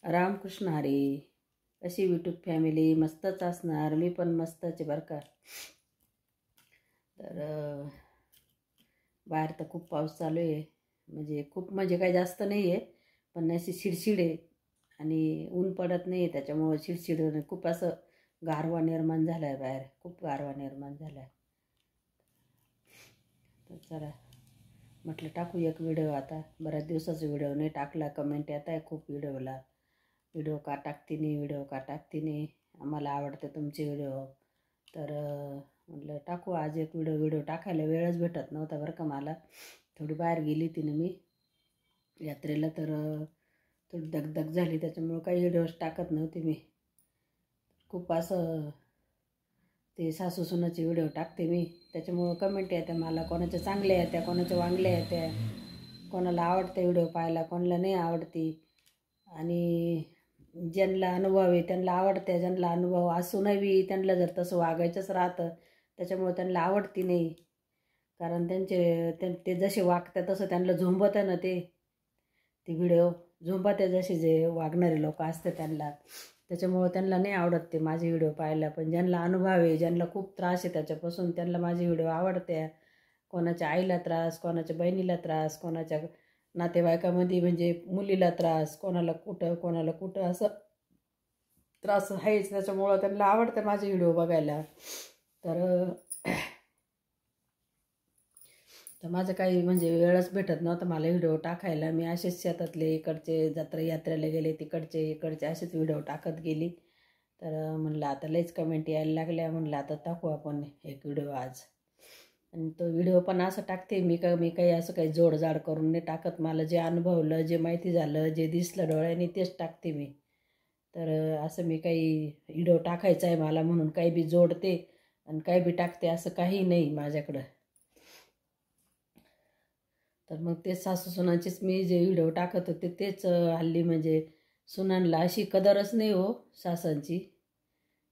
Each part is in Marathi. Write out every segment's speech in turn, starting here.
रामकृष्ण हरी. अशी यूट्यूब फॅमिली मस्तच असणार. मी पण मस्तच आहे बरं का. तर बाहेर तर खूप पाऊस चालू आहे. म्हणजे काही जास्त नाही आहे, पण अशी शिडशिड आहे आणि ऊन पडत नाही आहे. त्याच्यामुळं शिडशिड खूप असं गारवा निर्माण झाला आहे. बाहेर खूप गारवा निर्माण झाला आहे. तर चला म्हटलं टाकू एक व्हिडिओ. आता बऱ्याच दिवसाचा व्हिडिओ नाही टाकला. कमेंट येत आहे खूप व्हिडिओला. व्हिडिओ का टाकते नाही, व्हिडिओ का टाकते नाही. आम्हाला आवडते तुमचे व्हिडिओ. तर म्हटलं टाकू आज एक व्हिडिओ टाकायला वेळच भेटत नव्हता बरं का मला. थोडी बाहेर गेली होती ना मी यात्रेला, तर थोडी दगदग झाली. त्याच्यामुळं काही व्हिडिओज टाकत नव्हते मी. खूप असं ते सासू सुनाचे व्हिडिओ टाकते मी. त्याच्यामुळं कमेंट येत्या मला. कोणाच्या चांगल्या येत्या, कोणाच्या वांगल्या येत्या. कोणाला आवडते व्हिडिओ पाहायला, कोणाला नाही आवडती. आणि ज्यांना अनुभव आहे त्यांना आवडते, ज्यांना अनुभव असूनही त्यांना जर तसं वागायचंच राहतं त्याच्यामुळे त्यांना आवडती नाही. कारण ते जसे वागतात तसं त्यांना झोंबतं ना ते व्हिडिओ झोंबते जसे जे वागणारे लोक असतात त्यांना. त्याच्यामुळं त्यांना नाही आवडत ते माझे व्हिडिओ पाहायला. पण ज्यांना अनुभव आहे, ज्यांना खूप त्रास आहे त्याच्यापासून, त्यांना माझे व्हिडिओ आवडते. कोणाच्या आईला त्रास, कोणाच्या बहिणीला त्रास, कोणाच्या नातेवाईकामध्ये म्हणजे मुलीला त्रास, कोणाला कुठं असं त्रास आहेच. त्याच्यामुळं त्यांना आवडतं माझे व्हिडिओ बघायला. तर माझं काही म्हणजे वेळच भेटत नव्हता मला व्हिडिओ टाकायला. मी असेच शेतातले इकडचे यात्रेला गेले, इकडचे असेच व्हिडिओ टाकत गेली. तर म्हणलं आता लईच कमेंट यायला लागल्या. म्हणलं आता टाकू आपण एक व्हिडिओ आज. आणि तो व्हिडिओ पण असं टाकते मी काही असं काही जोडजाड करून नाही टाकत. मला जे अनुभवलं, जे माहिती झालं, जे दिसलं डोळ्याने तेच टाकते मी. तर असं मी काही व्हिडिओ टाकायचा आहे मला म्हणून काही बी जोडते आणि काही बी टाकते असं काही नाही माझ्याकडं. तर मग ते सासू सुनांचेच मी जे व्हिडिओ टाकत होते तेच हल्ली म्हणजे सुनांना अशी कदरच नाही हो.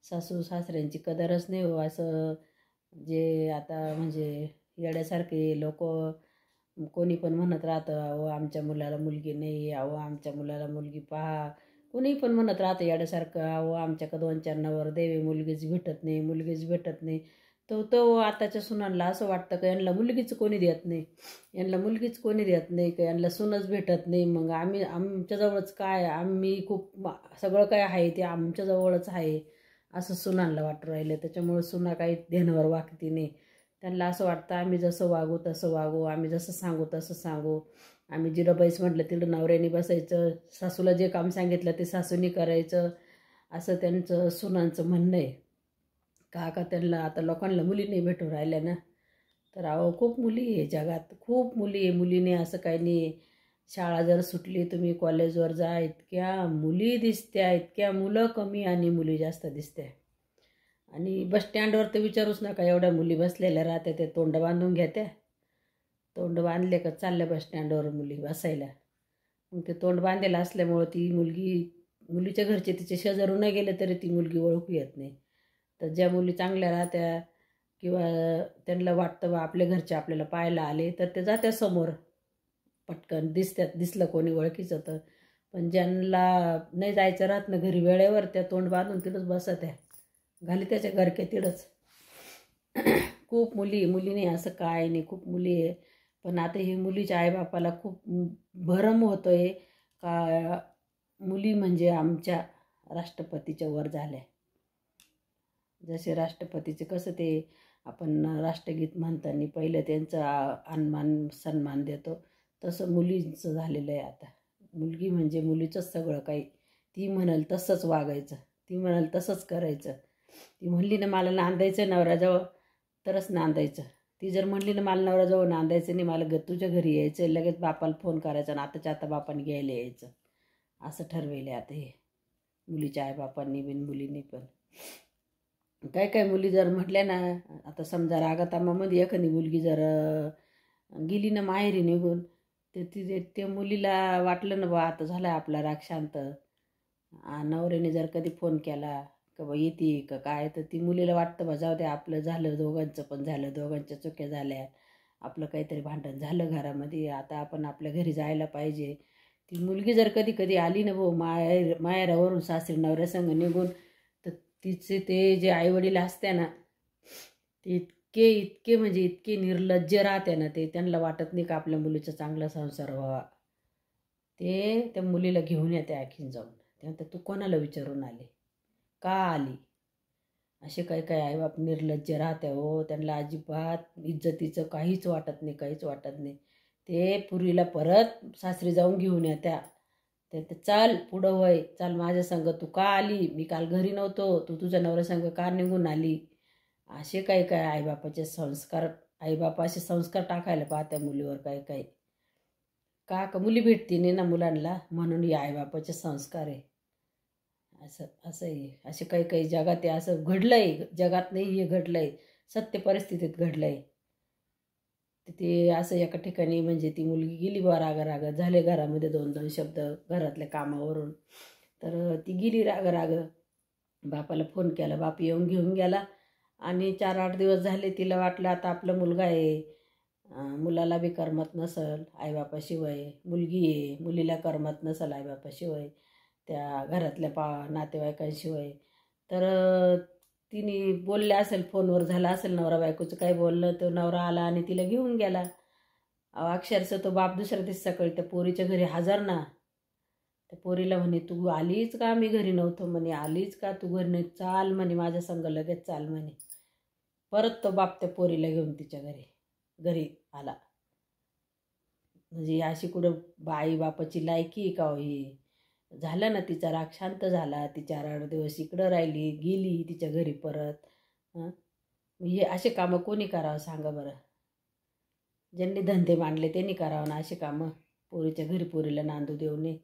सासू सासऱ्यांची कदरच नाही हो. असं जे आता म्हणजे येड्यासारखे लोक कोणी पण म्हणत राहतं, अहो आमच्या मुलाला मुलगी नाही, अहो आमच्या मुलाला मुलगी पहा. कोणी पण म्हणत राहतं येड्यासारखं, अहो आमच्याकडं 2-4 नवरदेव, मुलगीच भेटत नाही. तो आताच्या सुनांना असं वाटतं की यांना मुलगीच कोणी देत नाही, की यांना सूनच भेटत नाही. मग आमच्याजवळच काय, आम्ही खूप सगळं काय आहे ते आमच्याजवळच आहे असं सुनांना वाटू राहिलं. त्याच्यामुळे सुना काही ध्यानावर वागती नाही. त्यांना असं वाटतं आम्ही जसं वागू तसं वागू, आम्ही जसं सांगू तसं सांगू. आम्ही जिथं बैस म्हटलं तिथं नवऱ्याने बसायचं, सासूला जे काम सांगितलं ते सासूनी करायचं, असं त्यांचं सुनांचं म्हणणं आहे. का त्यांना आता लोकांना मुली नाही भेटू राहिल्या ना. तर अहो खूप मुली आहे जगात, खूप मुली आहे. मुलीने असं काही नाही. शाळा जर सुटली तुम्ही कॉलेजवर जा, इतक्या मुली दिसत्या, इतक्या मुलं कमी आणि मुली जास्त दिसत्या. आणि बस स्टँडवर तर विचारूच नका, एवढ्या मुली बसलेल्या राहत्या. ते तोंड बांधून घेत्या, तोंड बांधले का चालल्या बस स्टँडवर मुली बसायला. मग ते तोंड बांधलेलं असल्यामुळं ती मुलीच्या घरचे तिचे शेजारून न गेले तरी ती मुलगी ओळखू येत नाही. तर ज्या मुली चांगल्या राहत्या किंवा त्यांना वाटतं बा आपल्या घरचे आपल्याला पाहायला आले तर ते जात्या समोर पटकन, दिसलं कोणी ओळखीचं तर. पण ज्यांना नाही जायचं राहत ना घरी वेळेवर, त्या तोंड बांधून तिथंच बसत आहे, घाली त्याच्या घरके तिथंच. खूप मुलीने असं काय नाही, खूप मुली आहे. पण आता ही मुलीच्या आईबापाला खूप भरम होतोय का मुली म्हणजे आमच्या राष्ट्रपतीच्या वर झाल्या. जसे राष्ट्रपतीचे कसं ते आपण राष्ट्रगीत म्हणताना पहिलं त्यांचं सन्मान देतो, तसं मुलींचं झालेलं आहे आता. मुलगी म्हणजे मुलीचंच सगळं काही. ती म्हणाल तसंच वागायचं, ती म्हणाल तसंच करायचं. ती म्हणली ना मला नांदायचं नवऱ्याजवळ तरच नांदायचं. ती जर म्हणली ना मला नवऱ्याजवळ नांदायचं नाही, मला तुझ्या घरी यायचं, लगेच बापाला फोन करायचा आणि आताच्या आता बापाने घ्यायला यायचं. असं ठरवेलं आता हे मुलीच्या आईबापांनी बिन मुलींनी पण. काय मुली जर म्हटल्या ना, आता समजा रागातामामध्ये एखादी मुलगी जर गेली ना माहेरी निघून, तर त्या मुलीला वाटलं ना बा आता झाला आपला राग शांत, नवऱ्याने जर कधी फोन केला का बा येते का काय, तर ती मुलीला वाटतं बा जाऊ दे आपलं झालं, दोघांचं पण झालं, दोघांच्या चुक्या झाल्या, आपलं काहीतरी भांडण झालं घरामध्ये, आता आपण आपल्या घरी जायला पाहिजे. ती मुलगी जर कधी कधी आली ना भाऊ माहेरावरून सासरी नवऱ्यासंग निघून, तर तिचे ते जे आईवडील असते ना, ते इतके इतके म्हणजे इतके निर्लज्ज राहते ना, ते त्यांना वाटत नाही का आपल्या मुलीचा चांगला संसार व्हावा. ते त्या मुलीला घेऊन येते आणखीन जाऊन. ते म्हणतात तू कोणाला विचारून आली, का आली. असे काही काही आईबाप निर्लज्ज राहते हो. त्यांना अजिबात इज्जतीचं काहीच वाटत नाही, काहीच वाटत नाही. ते पुरीला परत सासरी जाऊन घेऊन येत्या. ते चाल पुढं वय, चाल माझ्या संग, तू का आली, मी काल घरी नव्हतो, तू तुझ्या नवऱ्या संग का निघून आली. असे काही काय आईबापाचे संस्कार, आईबापा असे संस्कार टाकायला पाहत्या मुलीवर काही काही. का मुली भेटती नाही ना मुलांना, म्हणून हे आईबापाचे संस्कार आहे. असं असंही असे काही काही जगात आहे, असं घडलंय जगात, नाही हे घडलंय, सत्य परिस्थितीत घडलंय. ते असं एका ठिकाणी म्हणजे ती मुलगी गेली बा राग झाले घरामध्ये 2-2 शब्द घरातल्या कामावरून. तर ती गेली राग बापाला फोन केला, बाप येऊन घेऊन गेला. आणि 4-8 दिवस झाले, तिला वाटलं आता आपला मुलगा आहे, मुलाला बी करमत नसल आईबापाशिवाय, मुलगी आहे मुलीला करमत नसल आईबापाशिवाय, त्या घरातल्या नातेवाईकांशिवाय. तर तिने बोलले असेल, फोनवर झालं असेल नवरा बायकोचं काही बोललं, तो नवरा आला आणि तिला घेऊन गेला. अक्षरशः तो बाप दुसऱ्या दिवशी सकाळी त्या पोरीच्या घरी हजर ना. त्या पोरीला म्हणे तू आलीच का, मी घरी नव्हतो म्हणे, आलीच का तू घरी नाही, चाल म्हणे माझ्या संग लगेच चाल म्हणे. परत तो बाप त्या पोरीला घेऊन तिच्या घरी आला. म्हणजे अशी कुठं आई बापाची लायकी का ही. झालं ना तिचा राग शांत झाला, ती 4-8 दिवस इकडं राहिली, गेली तिच्या घरी परत. हे असे कामं कोणी करावं सांगा बरं. ज्यांनी धंदे मांडले त्यांनी करावं ना असे कामं, पोरीच्या घरी पोरीला नांदू देऊ नये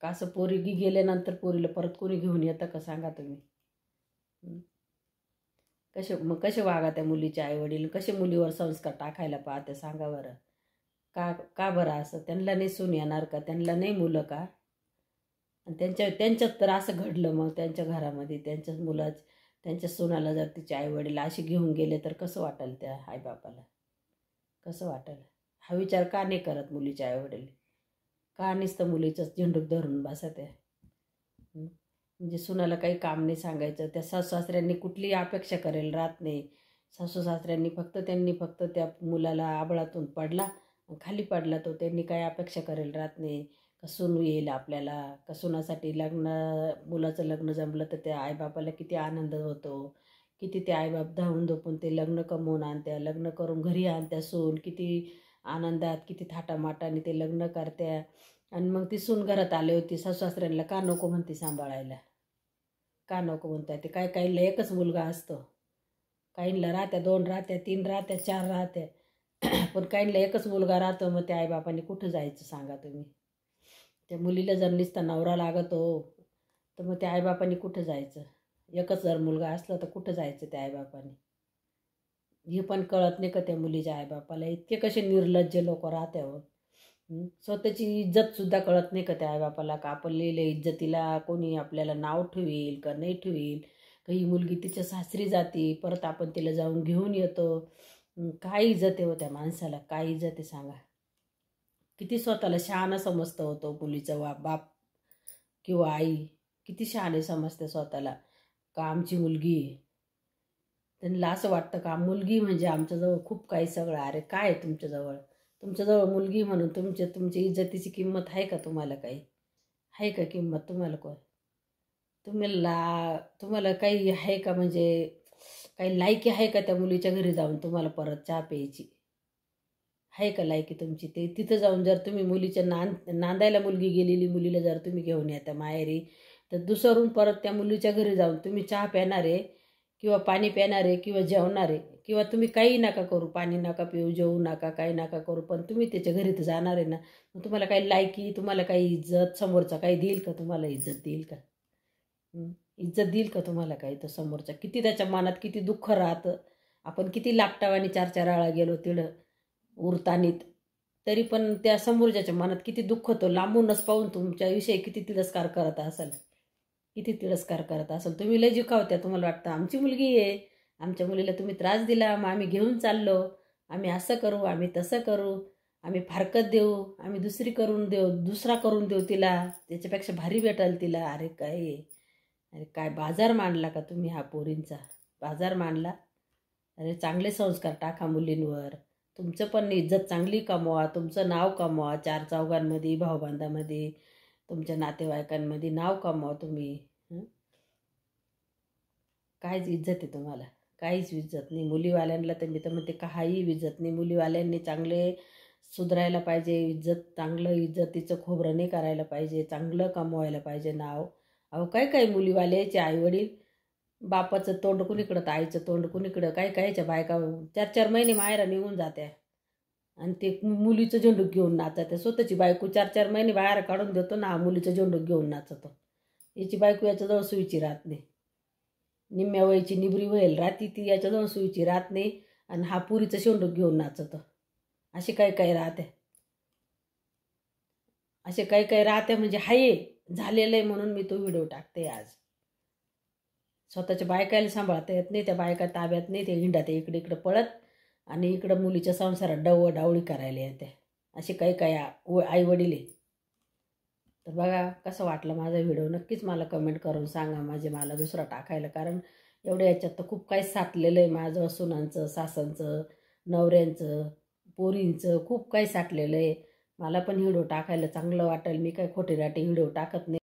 का. असं पोरगी गेल्यानंतर पोरीला परत कोणी घेऊन येतं का सांगा तुम्ही. कसे वागा त्या मुलीचे आईवडील, कसे मुलीवर संस्कार टाकायला पाहते सांगा बरं. का बरं असं, त्यांना नाही सून येणार का, त्यांना नाही मुलं का. आणि त्यांच्यात तर असं घडलं, मग त्यांच्या घरामध्ये त्यांच्याच त्यांच्या सुनाला जर तिचे आईवडील असे घेऊन गेले तर कसं वाटेल त्या आईबापाला, कसं वाटेल. हा विचार का नाही करत मुलीचे आईवडील, का नुसतं मुलीचं झेंडूक धरून बसत आहे. म्हणजे सुनाला काही काम नाही सांगायचं. त्या सासू सासऱ्यांनी कुठलीही अपेक्षा करेल राहत नाही. सासू सासऱ्यांनी त्यांनी फक्त त्या मुलाला आबळातून पडला, खाली पडला तो, त्यांनी काही अपेक्षा करेल राहत नाही. का सून येईल आपल्याला, का सुनासाठी मुलाचं लग्न जमलं तर त्या आईबापाला किती आनंद होतो, किती ते आईबाप धावून धोपून ते लग्न कमवून आणत्या, लग्न करून घरी आणत्या सून, किती आनंदात किती थाटामाटाने ते लग्न करत्या. आणि मग ती सून घरात आली होती, सासू सासऱ्यांना का नको म्हणते सांभाळायला, का नको म्हणताय. ते काहींना एकच मुलगा असतो, काहींना राहत्या 2 राहत्या 3 राहत्या 4 राहत्या, पण काहींना एकच मुलगा राहतो. मग त्या आईबापाने कुठं जायचं सांगा तुम्ही. त्या मुलीला जर नुसता नवरा लागतो तर मग त्या आईबापाने कुठं जायचं. एकच जर मुलगा असला तर कुठं जायचं त्या आईबापाने. हे पण कळत नाही का त्या मुलीच्या आईबापाला. इतके कसे निर्लज्ज लोक राहते हो. स्वतःची इज्जतसुद्धा कळत नाही का त्या आईबापाला, का आपण लिहिलं इज्जतीला कोणी आपल्याला नाव ठेवील का नाही ठेवील, का ही मुलगी तिच्या सासरी जाते परत आपण तिला जाऊन घेऊन येतो. काय इज्जत आहे हो त्या माणसाला, काय इज्जत आहे सांगा. किती स्वतःला शहाणा समजतं होतो मुलीचा बाप किंवा आई, किती शहाणे समजते स्वतःला का आमची मुलगी आहे. त्यांना असं वाटतं का मुलगी म्हणजे आमच्याजवळ खूप काही सगळं. अरे काय आहे तुमच्याजवळ मुलगी म्हणून तुमची इज्जतीची किंमत आहे का तुम्हाला, काही आहे का किंमत तुम्हाला. तुम्हाला काही आहे का, म्हणजे काही लायकी आहे का त्या मुलीच्या घरी जाऊन तुम्हाला परत चहा प्यायची, आहे का लायकी तुमची. ते तिथं जाऊन जर तुम्ही मुलीच्या नांदायला मुलगी गेलेली मुलीला जर तुम्ही घेऊन येता माहेरी, तर दुसरून परत त्या मुलीच्या घरी जाऊन तुम्ही चहा प्यानारे किंवा पाणी प्यानारे किंवा जेवणारे किंवा तुम्ही काही नका करू, पाणी नका पिऊ, जेवू नका, काही नका करू, पण तुम्ही त्याच्या घरी तर जाणार आहे ना. मग तुम्हाला काही लायकी, तुम्हाला काही इज्जत, समोरचा काही देईल का तुम्हाला, इज्जत देईल का. इज्जत देईल का तुम्हाला काही. तर समोरचा किती त्याच्या मनात किती दुःख राहतं. आपण किती लापटावानी 4-4 वेळा गेलो तिळं उरतानीत, तरी पण त्या समोरच्याच्या मनात किती दुःख होतं. लांबूनच पाहून तुमच्याविषयी किती तिरस्कार करत असाल, किती तिरस्कार करत असाल. तुम्ही लय जिखावत्या, तुम्हाला वाटतं आमची मुलगी आहे, आमच्या मुलीला तुम्ही त्रास दिला, मग आम्ही घेऊन चाललो, आम्ही असं करू, आम्ही तसं करू. आम्ही फारकत देऊ, आम्ही दुसरी करून देऊ, दुसरा करून देऊ तिला, त्याच्यापेक्षा भारी भेटाल तिला. अरे काय आहे? अरे काय बाजार मांडला का तुम्ही हा पोरींचा? बाजार मांडला. अरे चांगले संस्कार टाका मुलींवर. तुमचं पण इज्जत चांगली कमवा, तुमचं नाव कमवा, चार चौघांमध्ये, भाऊबांधामध्ये, तुमच्या नातेवाईकांमध्ये नाव कमवा तुम्ही. काहीच इज्जत आहे तुम्हाला? काहीच इज्जत नाही. मुलीवाल्यांना तर मी तर म्हणते काही इज्जत नाही. मुलीवाल्यांनी चांगले सुधारायला पाहिजे, चांगलं इज्जतीचं खोबरं नाही करायला पाहिजे, चांगलं कमवायला पाहिजे नाव. अहो काय काय मुलीवाल्याचे आईवडील बापाचं तोंड कुणीकडं तर आईचं तोंड कुणीकडं. काही काहीच्या बायका 4-4 महिने माहेरा निघून जात्या आणि ते मुलीचं झेंडूक घेऊन नाचते. स्वतःची बायको 4-4 महिने बाहेर काढून देतो ना, मुलीचं झेंडूक घेऊन नाचतो. याची बायको याच्याजवळ सुईची राहत नाही. निम्म्या वयची निबरी वयल राहती ती, याच्याजवळ सुईची राहत नाही आणि हा पुरीचं शेंडूक घेऊन नाचतो. असे काही काही राहते. असे काही काही राहते म्हणजे हाय झालेलं आहे म्हणून मी तो व्हिडिओ टाकते आज. स्वतःच्या बायकाला सांभाळता येत नाही, त्या बायका ताब्यात नाही, ते हिंडा ते इकडे इकडे पळत आणि इकडं मुलीच्या संसारात डावळी करायला येते. असे काही काही आई वडील आहे. तर बघा कसं वाटलं माझा व्हिडिओ, नक्कीच मला कमेंट करून सांगा. मला दुसरा टाकायला, कारण एवढ्या याच्यात तर खूप काही साठलेलं आहे माझं. सुनांचं, सासांचं, नवऱ्यांचं, पोरींचं खूप काही साठलेलं आहे. मला पण व्हिडिओ टाकायला चांगलं वाटेल. मी काही खोटेराटे व्हिडिओ टाकत नाही.